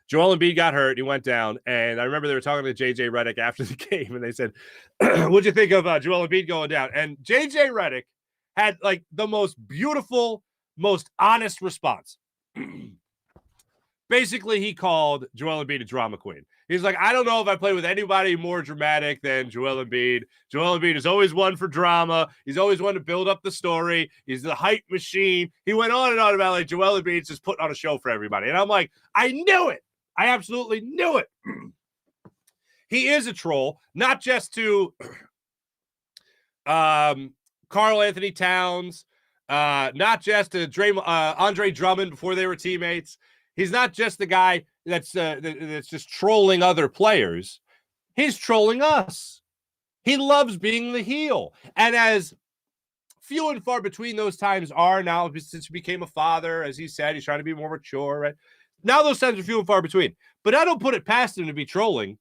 Joel Embiid got hurt. He went down. And I remember they were talking to JJ Redick after the game. And they said, what'd you think of Joel Embiid going down? And JJ Redick had like the most beautiful, most honest response. Basically, he called Joel Embiid a drama queen. He's like, I don't know if I play with anybody more dramatic than Joel Embiid. Joel Embiid is always one for drama. He's always one to build up the story. He's the hype machine. He went on and on about like Joel Embiid's just putting on a show for everybody. And I'm like, I knew it. I absolutely knew it. He is a troll, not just to Karl Anthony Towns, not just to Andre Drummond before they were teammates. He's not just the guy that's just trolling other players. He's trolling us. He loves being the heel. And as few and far between those times are now, since he became a father, as he said, he's trying to be more mature. Right? Now those times are few and far between. But I don't put it past him to be trolling.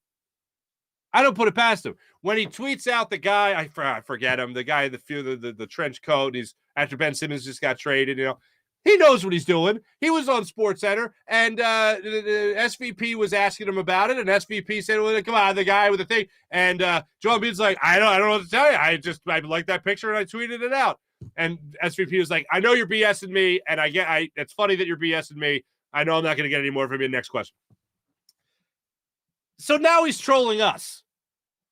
I don't put it past him. When he tweets out the guy, I forget him, the guy, the trench coat, he's after Ben Simmons just got traded, he knows what he's doing. He was on SportsCenter, and the SVP was asking him about it, and SVP said, well, come on, the guy with the thing. And Joel Embiid's like, I don't know what to tell you. I like that picture, and I tweeted it out. And SVP was like, I know you're BSing me, and it's funny that you're BSing me. I know I'm not going to get any more from you. Next question. So now he's trolling us.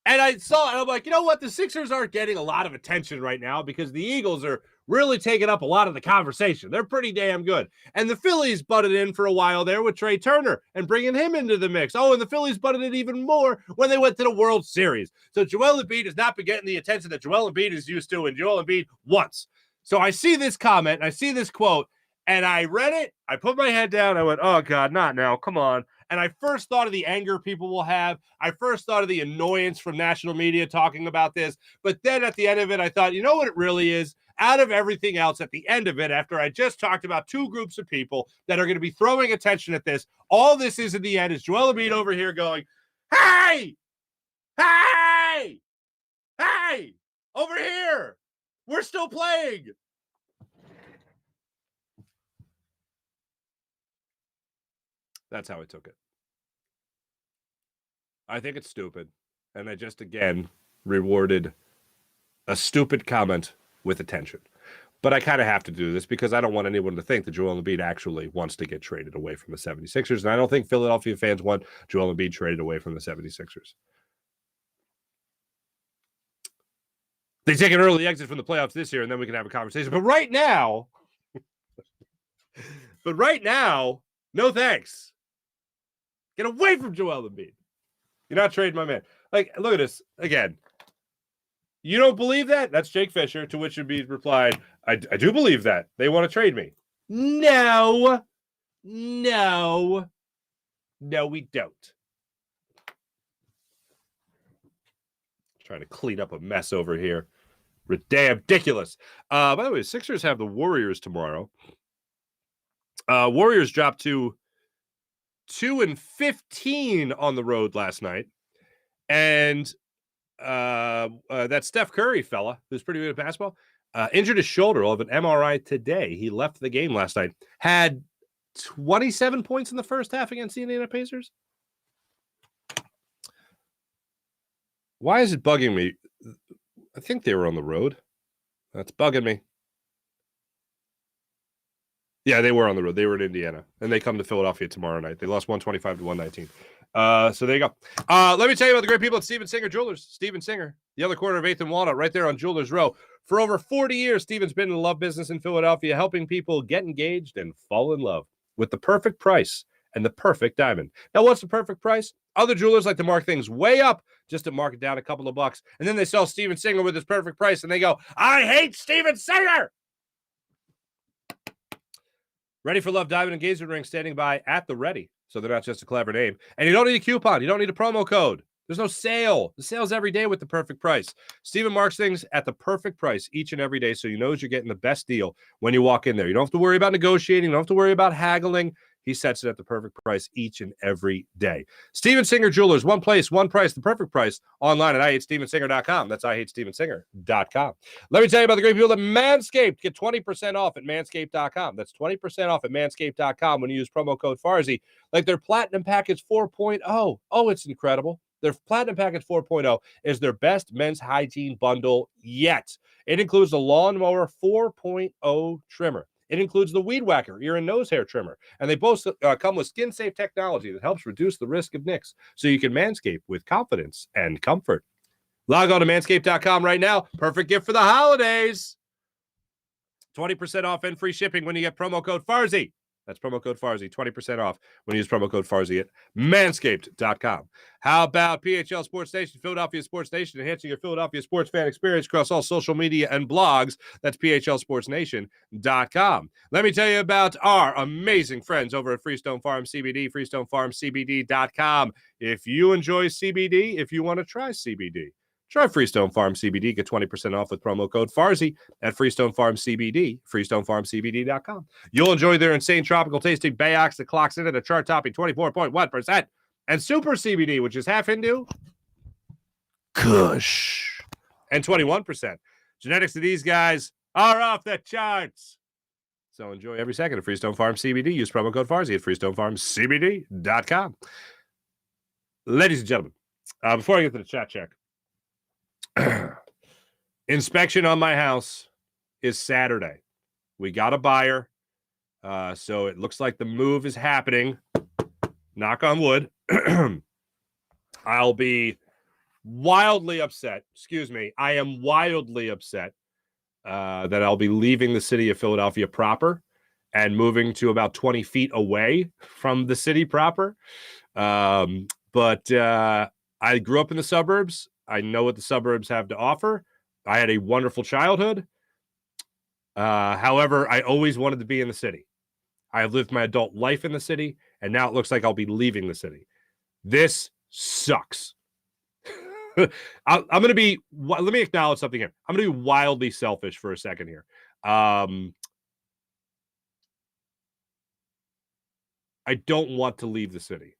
And I saw it, and I'm like, you know what? The Sixers aren't getting a lot of attention right now because the Eagles are really taking up a lot of the conversation. They're pretty damn good. And the Phillies butted in for a while there with Trey Turner and bringing him into the mix. Oh, and the Phillies butted in even more when they went to the World Series. So Joel Embiid has not been getting the attention that Joel Embiid is used to, and Joel Embiid once. So I see this comment, and I see this quote, and I read it. I put my head down. I went, oh, God, not now. Come on. And I first thought of the anger people will have. I first thought of the annoyance from national media talking about this. But then at the end of it, I thought, you know what it really is? Out of everything else, at the end of it, after I just talked about two groups of people that are going to be throwing attention at this, all this is in the end is Joel Embiid over here going, hey, hey, hey, over here. We're still playing. That's how I took it. I think it's stupid. And I just, again, rewarded a stupid comment with attention. But I kind of have to do this because I don't want anyone to think that Joel Embiid actually wants to get traded away from the 76ers. And I don't think Philadelphia fans want Joel Embiid traded away from the 76ers. They take an early exit from the playoffs this year, and then we can have a conversation. But right now, no thanks. Get away from Joel Embiid. You're not trading my man. Like, look at this. Again, you don't believe that? That's Jake Fisher, to which Embiid replied, I do believe that. They want to trade me. No, we don't. Trying to clean up a mess over here. Ridiculous. By the way, the Sixers have the Warriors tomorrow. Warriors dropped to 2-15 on the road last night. And that Steph Curry fella, who's pretty good at basketball, injured his shoulder. Will have an MRI today. He left the game last night. Had 27 points in the first half against the Indiana Pacers. Why is it bugging me? I think they were on the road. That's bugging me. Yeah, they were on the road. They were in Indiana, and they come to Philadelphia tomorrow night. They lost 125-119. So there you go. Let me tell you about the great people at Steven Singer Jewelers. Steven Singer, the other corner of 8th and Walnut, right there on Jewelers Row. For over 40 years, Steven's been in the love business in Philadelphia, helping people get engaged and fall in love with the perfect price and the perfect diamond. Now, what's the perfect price? Other jewelers like to mark things way up just to mark it down a couple of bucks. And then they sell Steven Singer with his perfect price, and they go, I hate Steven Singer! Ready for Love diamond engagement ring standing by at the ready. So they're not just a clever name. And you don't need a coupon. You don't need a promo code. There's no sale. The sale's every day with the perfect price. Steven marks things at the perfect price each and every day, so you know you're getting the best deal when you walk in there. You don't have to worry about negotiating. You don't have to worry about haggling. He sets it at the perfect price each and every day. Steven Singer Jewelers, one place, one price, the perfect price, online at IHateStevenSinger.com. That's IHateStevenSinger.com. Let me tell you about the great people at Manscaped. Get 20% off at Manscaped.com. That's 20% off at Manscaped.com when you use promo code Farzy. Like their Platinum Package 4.0. Oh, it's incredible. Their Platinum Package 4.0 is their best men's hygiene bundle yet. It includes the Lawnmower 4.0 trimmer. It includes the Weed Whacker ear and nose hair trimmer. And they both come with skin-safe technology that helps reduce the risk of nicks, so you can manscape with confidence and comfort. Log on to manscaped.com right now. Perfect gift for the holidays. 20% off and free shipping when you get promo code Farzy. That's promo code Farzy, 20% off when you use promo code Farzy at manscaped.com. How about PHL Sports Nation, Philadelphia Sports Nation, enhancing your Philadelphia sports fan experience across all social media and blogs? That's PHLSportsNation.com. Let me tell you about our amazing friends over at Freestone Farm CBD, FreestoneFarmCBD.com. If you enjoy CBD, if you want to try CBD, try Freestone Farm CBD. Get 20% off with promo code Farzy at Freestone Farm CBD, FreestoneFarmCBD.com. You'll enjoy their insane tropical tasting Bayox that clocks in at a chart-topping 24.1%, and Super CBD, which is half Hindu, Kush, and 21%. Genetics of these guys are off the charts. So enjoy every second of Freestone Farm CBD. Use promo code Farzy at FreestoneFarmCBD.com. Ladies and gentlemen, before I get to the chat check, inspection on my house is Saturday. We got a buyer, so it looks like the move is happening. Knock on wood. I'll be wildly upset. Excuse me. I am wildly upset that I'll be leaving the city of Philadelphia proper and moving to about 20 feet away from the city proper. But I grew up in the suburbs. I know what the suburbs have to offer. I had a wonderful childhood. However, I always wanted to be in the city. I have lived my adult life in the city, and now it looks like I'll be leaving the city. This sucks. I'm going to be, let me acknowledge something here. I'm going to be wildly selfish for a second here. I don't want to leave the city.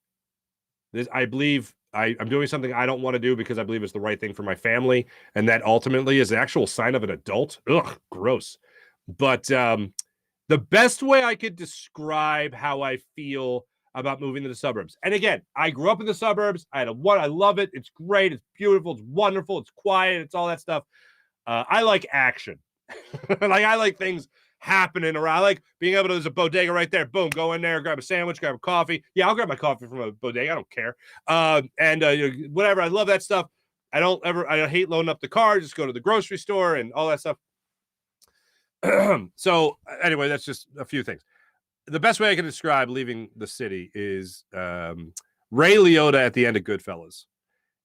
I believe I'm doing something I don't want to do because I believe it's the right thing for my family, and that ultimately is the actual sign of an adult. Ugh, gross. But the best way I could describe how I feel about moving to the suburbs. And again, I grew up in the suburbs. I love it. It's great. It's beautiful. It's wonderful. It's quiet. It's all that stuff. I like action. I like things happening around. I like being able to, there's a bodega right there. Boom, go in there, grab a sandwich, grab a coffee. Yeah, I'll grab my coffee from a bodega. I don't care. Whatever. I love that stuff. I hate loading up the car. Just go to the grocery store and all that stuff. So anyway, that's just a few things. The best way I can describe leaving the city is Ray Liotta at the end of Goodfellas.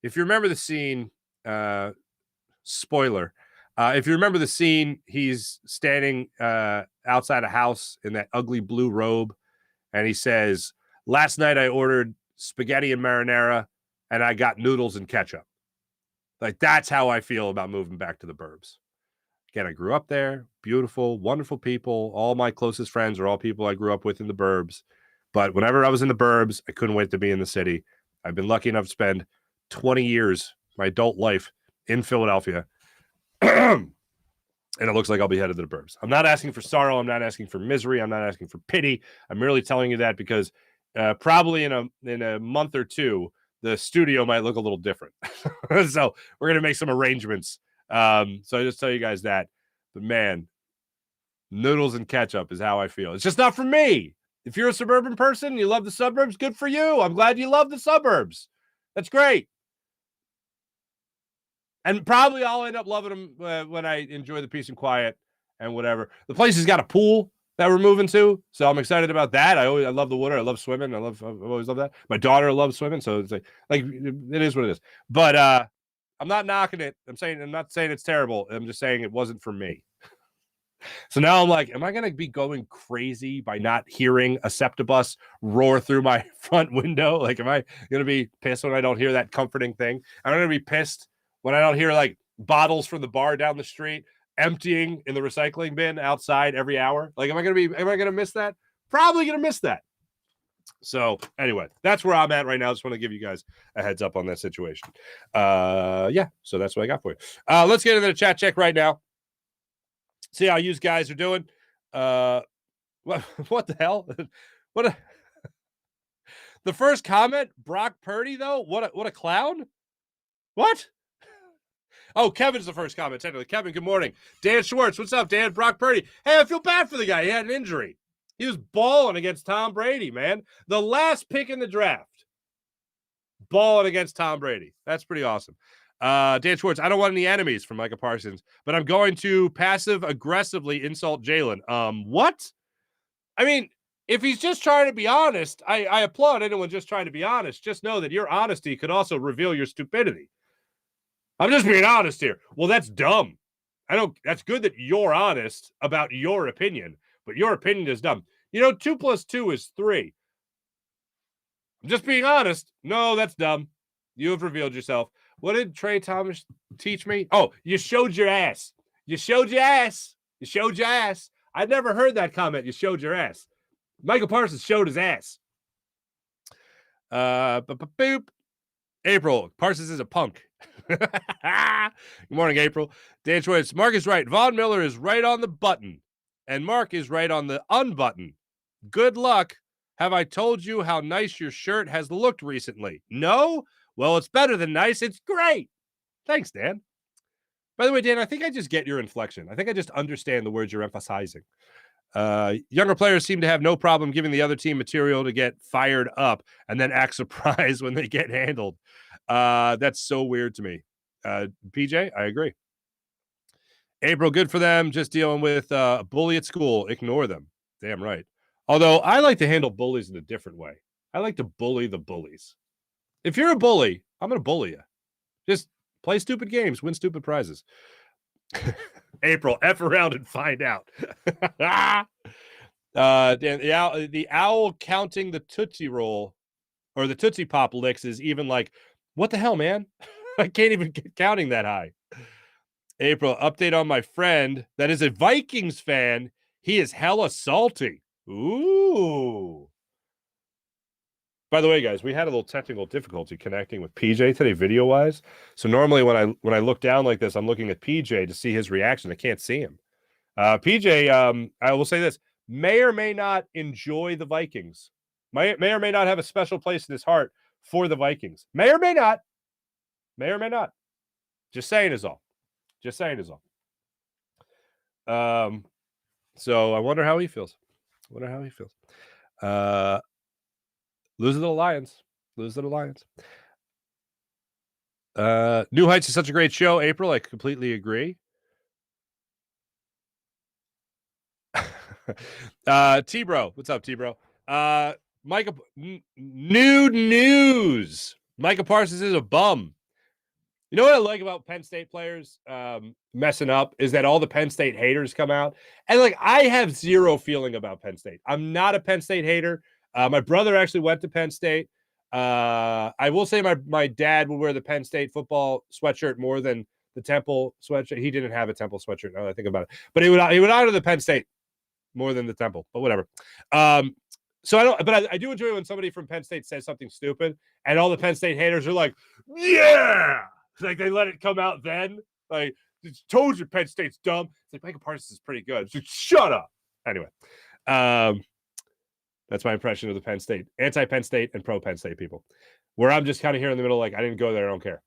If you remember the scene, spoiler, if you remember the scene, he's standing outside a house in that ugly blue robe, and he says, "Last night I ordered spaghetti and marinara, and I got noodles and ketchup." Like, that's how I feel about moving back to the burbs. Again, I grew up there. Beautiful, wonderful people. All my closest friends are all people I grew up with in the burbs. But whenever I was in the burbs, I couldn't wait to be in the city. I've been lucky enough to spend 20 years, my adult life, in Philadelphia. And it looks like I'll be headed to the burbs. I'm not asking for sorrow. I'm not asking for misery. I'm not asking for pity. I'm merely telling you that because probably in a month or two, the studio might look a little different. So we're going to make some arrangements. So I just tell you guys that. But man, noodles and ketchup is how I feel. It's just not for me. If you're a suburban person, you love the suburbs, good for you. I'm glad you love the suburbs. That's great. And probably I'll end up loving them when I enjoy the peace and quiet and whatever. The place has got a pool that we're moving to, so I'm excited about that. I love the water. I love swimming. I've always loved that. My daughter loves swimming, so it's like it is what it is. But I'm not knocking it. I'm not saying it's terrible. I'm just saying it wasn't for me. So now I'm like, am I going to be going crazy by not hearing a septibus roar through my front window? Like, am I going to be pissed when I don't hear that comforting thing? I'm going to be pissed when I don't hear like bottles from the bar down the street emptying in the recycling bin outside every hour. Like, am I going to miss that? Probably going to miss that. So anyway, that's where I'm at right now. I just want to give you guys a heads up on that situation. Yeah, so that's what I got for you. Let's get into the chat check right now. See how you guys are doing. What the hell? The first comment, Brock Purdy, though? What a clown? What? Oh, Kevin's the first comment, technically. Kevin, good morning. Dan Schwartz, what's up, Dan? Brock Purdy. Hey, I feel bad for the guy. He had an injury. He was balling against Tom Brady, man. The last pick in the draft. Balling against Tom Brady. That's pretty awesome. Dan Schwartz, I don't want any enemies from Micah Parsons, but I'm going to passive-aggressively insult Jalen. What? I mean, if he's just trying to be honest, I applaud anyone just trying to be honest. Just know that your honesty could also reveal your stupidity. I'm just being honest here. Well, that's dumb. That's good that you're honest about your opinion, but your opinion is dumb. 2 + 2 is 3. I'm just being honest. No, that's dumb. You have revealed yourself. What did Trey Thomas teach me? Oh, you showed your ass. You showed your ass. You showed your ass. I'd never heard that comment. You showed your ass. Micah Parsons showed his ass. Boop. April, Parsons is a punk. Good morning, April. Dan Schwartz, Mark is right. Von Miller is right on the button, and Mark is right on the unbutton. Good luck. Have I told you how nice your shirt has looked recently? No? Well, it's better than nice. It's great. Thanks, Dan. By the way, Dan, I think I just get your inflection. I think I just understand the words you're emphasizing. Younger players seem to have no problem giving the other team material to get fired up and then act surprised when they get handled. That's so weird to me. PJ, I agree. April, good for them. Just dealing with a bully at school. Ignore them. Damn right. Although I like to handle bullies in a different way. I like to bully the bullies. If you're a bully, I'm going to bully you. Just play stupid games, win stupid prizes. April, F around and find out. The owl counting the Tootsie Roll or the Tootsie Pop licks is even like, what the hell, man? I can't even get counting that high. April, update on my friend that is a Vikings fan. He is hella salty. Ooh. By the way, guys, we had a little technical difficulty connecting with PJ today, video-wise. So normally when I look down like this, I'm looking at PJ to see his reaction. I can't see him. PJ, I will say this, may or may not enjoy the Vikings. May or may not have a special place in his heart for the Vikings. May or may not. May or may not. Just saying is all. Just saying is all. So I wonder how he feels. Losing to the Lions. New Heights is such a great show, April. I completely agree. T-Bro. What's up, T-Bro? Micah, nude news. Micah Parsons is a bum. You know what I like about Penn State players messing up is that all the Penn State haters come out. And, like, I have zero feeling about Penn State. I'm not a Penn State hater. My brother actually went to Penn State. I will say my dad would wear the Penn State football sweatshirt more than the Temple sweatshirt. He didn't have a Temple sweatshirt now that I think about it. But he would honor the Penn State more than the Temple, but whatever. So I do enjoy when somebody from Penn State says something stupid and all the Penn State haters are like, yeah! Like they let it come out then. Like, told you Penn State's dumb. It's like, Micah Parsons is pretty good. It's like, shut up. Anyway, that's my impression of the Penn State, anti-Penn State and pro-Penn State people, where I'm just kind of here in the middle, like, I didn't go there. I don't care.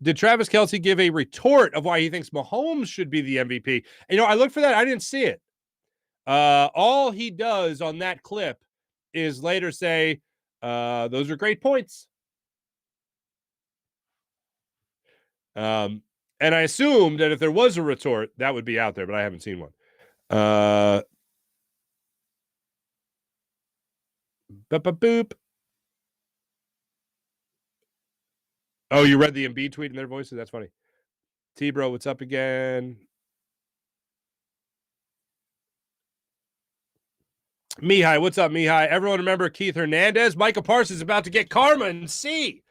Did Travis Kelce give a retort of why he thinks Mahomes should be the MVP? And, I looked for that. I didn't see it. All he does on that clip is later say, those are great points. And I assumed that if there was a retort, that would be out there, but I haven't seen one. Boop. Oh, you read the Embiid tweet in their voices? That's funny. T-Bro, what's up again? Mihai, what's up, Mihai? Everyone remember Keith Hernandez? Micah Parsons about to get karma and see.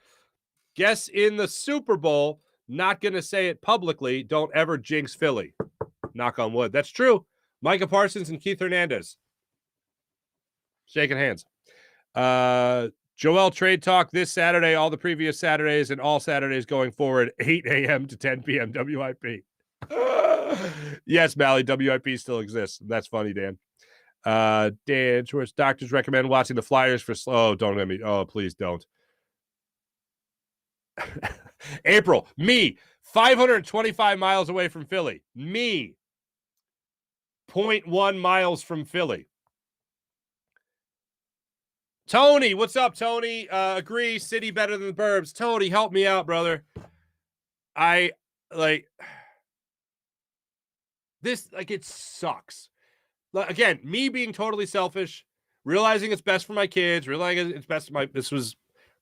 Guess in the Super Bowl, not going to say it publicly. Don't ever jinx Philly. Knock on wood. That's true. Micah Parsons and Keith Hernandez. Shaking hands. Joel trade talk this Saturday, all the previous Saturdays, and all Saturdays going forward, 8 a.m. to 10 p.m. WIP. Yes, Mally, WIP still exists. That's funny, Dan. Dan Schwartz, doctors recommend watching the Flyers for slow. Don't let me. Oh, please don't. April, me, 525 miles away from Philly. Me, 0.1 miles from Philly. Tony, what's up, Tony? Agree, city better than the burbs. Tony, help me out, brother. I like this, like, it sucks. Again, me being totally selfish, realizing it's best for my kids, realizing it's best for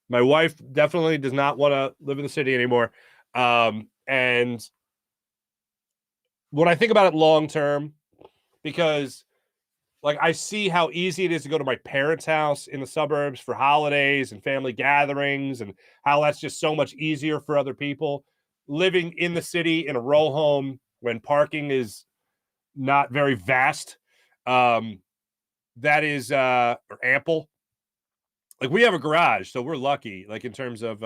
my wife definitely does not want to live in the city anymore. And when I think about it long term, because like I see how easy it is to go to my parents' house in the suburbs for holidays and family gatherings, and how that's just so much easier for other people. Living in the city in a row home when parking is not very vast, that is ample. Like, we have a garage, so we're lucky, like, in terms of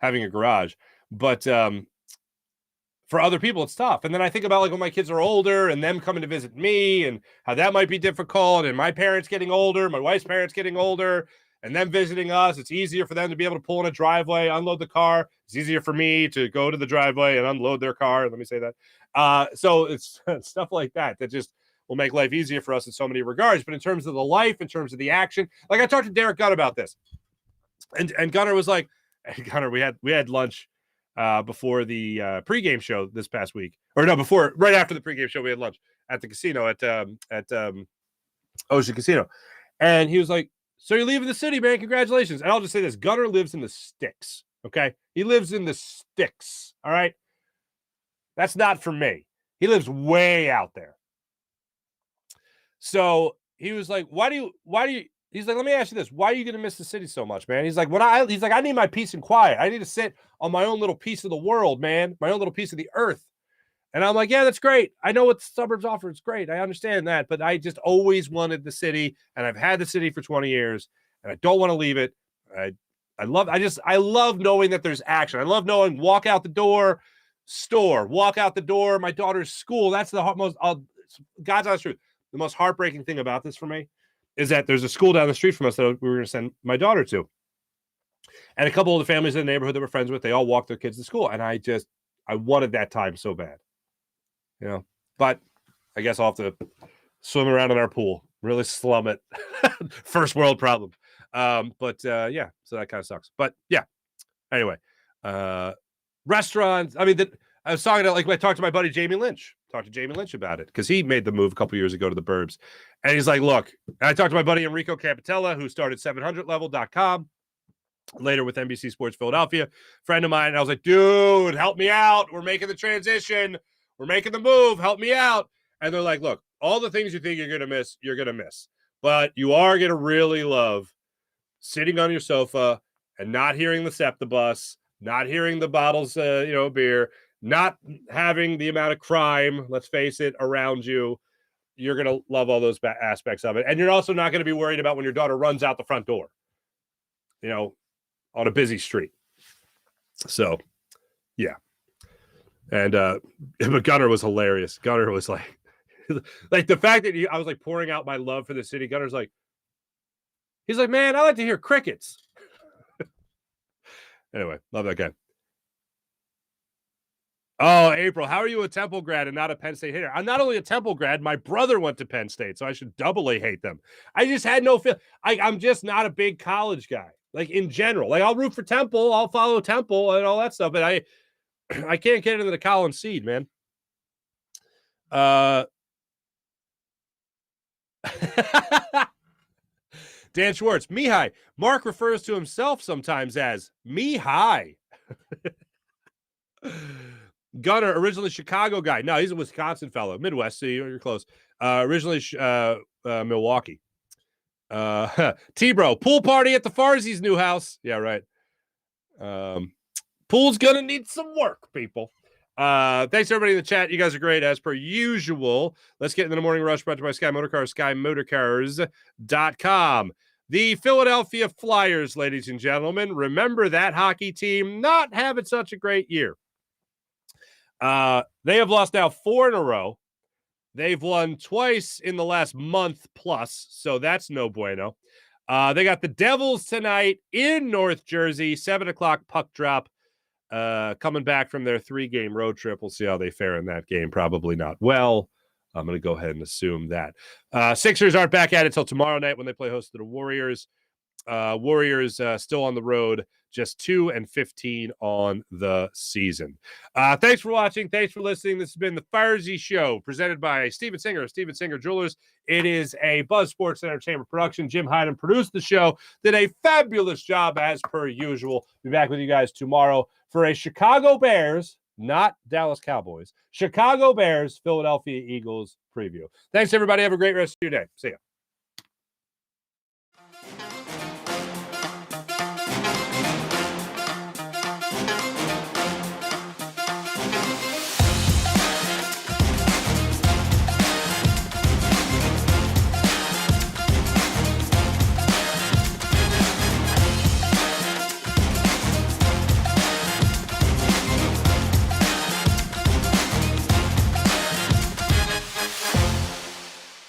having a garage. But for other people, it's tough. And then I think about, like, when my kids are older and them coming to visit me and how that might be difficult, and my parents getting older, my wife's parents getting older. and them visiting us. It's easier for them to be able to pull in a driveway, unload the car. It's easier for me to go to the driveway and unload their car. Let me say that. So it's stuff like that just will make life easier for us in so many regards. But in terms of the life, in terms of the action, like I talked to Derek Gunn about this, and Gunner was like, hey, Gunner, we had lunch before the pregame show this past week, or no, right after the pregame show, we had lunch at the casino at Ocean Casino, and he was like, "So you're leaving the city, man? Congratulations!" And I'll just say this: Gunner lives in the sticks. Okay, he lives in the sticks. All right, that's not for me. He lives way out there. So he was like, why do you, he's like, let me ask you this. Why are you going to miss the city so much, man? He's like, he's like, I need my peace and quiet. I need to sit on my own little piece of the world, man, my own little piece of the earth. And I'm like, yeah, that's great. I know what the suburbs offer. It's great. I understand that. But I just always wanted the city, and I've had the city for 20 years, and I don't want to leave it. I love knowing that there's action. I love knowing walk out the door, store, walk out the door, my daughter's school. That's the most, God's honest truth. The most heartbreaking thing about this for me is that there's a school down the street from us that we were going to send my daughter to. And a couple of the families in the neighborhood that we're friends with, they all walk their kids to school. And I wanted that time so bad, but I guess I'll have to swim around in our pool, really slum it. First world problem. Yeah, so that kind of sucks. But yeah, anyway, restaurants. I mean, I was talking to, I talked to my buddy Jamie Lynch. Talked to Jamie Lynch about it because he made the move a couple years ago to the burbs. And he's like, look, and I talked to my buddy Enrico Capitella, who started 700level.com, later with NBC Sports Philadelphia, friend of mine. And I was like, dude, help me out. We're making the transition. We're making the move. Help me out. And they're like, look, all the things you think you're going to miss, you're going to miss. But you are going to really love sitting on your sofa and not hearing the SEPTA bus, not hearing the bottles, beer, not having the amount of crime, let's face it, around you. You're going to love all those aspects of it. And you're also not going to be worried about when your daughter runs out the front door, on a busy street. So, yeah. And but Gunner was hilarious. Gunner was like the fact that I was like pouring out my love for the city. Gunner's like, he's like, man, I like to hear crickets. Anyway, love that guy. Oh, April, how are you a Temple grad and not a Penn State hater? I'm not only a Temple grad, my brother went to Penn State, so I should doubly hate them. I just had no feel. I'm just not a big college guy, in general. I'll root for Temple, I'll follow Temple and all that stuff, but I can't get into the Collins seed, man. Dan Schwartz, Mihai. Mark refers to himself sometimes as Mihai. Gunner, originally Chicago guy. No, he's a Wisconsin fellow. Midwest, so you're close. Originally Milwaukee. T-Bro, pool party at the Farzy's new house. Yeah, right. Pool's gonna need some work, people. Thanks everybody in the chat. You guys are great as per usual. Let's get into the morning rush brought to you by Sky Motorcars, SkyMotorcars.com. The Philadelphia Flyers, ladies and gentlemen. Remember that hockey team not having such a great year. They have lost now 4 in a row. They've won twice in the last month plus, so that's no bueno. They got the Devils tonight in North Jersey, 7:00 puck drop. Coming back from their 3-game road trip. We'll see how they fare in that game. Probably not well. I'm going to go ahead and assume that. Sixers aren't back at it until tomorrow night when they play host to the Warriors. Warriors still on the road, just 2-15 on the season. Thanks for watching. Thanks for listening. This has been the Farzy Show, presented by Steven Singer Jewelers. It is a Buzz Sports Entertainment production. Jim Hyden produced the show, did a fabulous job as per usual. Be back with you guys tomorrow for a Chicago Bears, not Dallas Cowboys, Chicago Bears, Philadelphia Eagles preview. Thanks, everybody. Have a great rest of your day. See ya.